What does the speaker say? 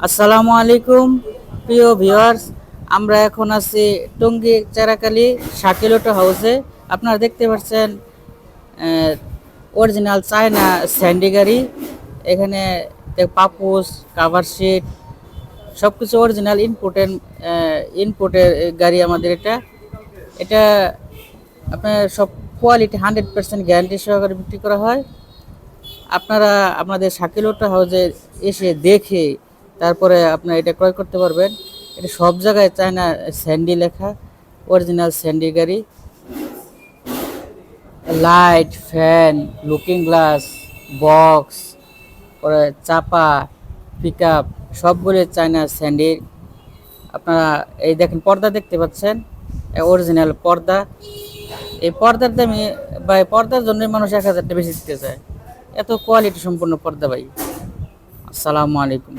আসসালামু আলাইকুম প্রিয় ভিউয়ার্স। আমরা এখন আছি টঙ্গী চারাকালী শাকিল অটো হাউসে। আপনারা দেখতে পাচ্ছেন অরিজিনাল চায়না স্যান্ডি গাড়ি। এখানে পাপোস, কাভার শিট সব কিছু অরিজিনাল ইনপুটের গাড়ি আমাদের এটা। এটা আপনার সব কোয়ালিটি 100% গ্যারান্টি সহকারে বিক্রি করা হয়। আপনারা আপনাদের শাকিল অটো হাউসে এসে দেখে তারপরে আপনারা এটা ক্রয় করতে পারবেন। এটা সব জায়গায় চায়না স্যান্ডি লেখা, অরিজিনাল স্যান্ডি গাড়ি। Light, fan, looking glass, box, পরে চাপা, পিক আপ সবগুলো চায়না স্যান্ডি। আপনারা এই দেখেন পর্দা দেখতে পাচ্ছেন, অরিজিনাল পর্দা। এই পর্দার দামই ভাই, পর্দার জন্য মানুষ 1000 টাকা বেশি দিতে চায়। এত কোয়ালিটি সম্পূর্ণ পর্দা ভাই। আসসালামু আলাইকুম।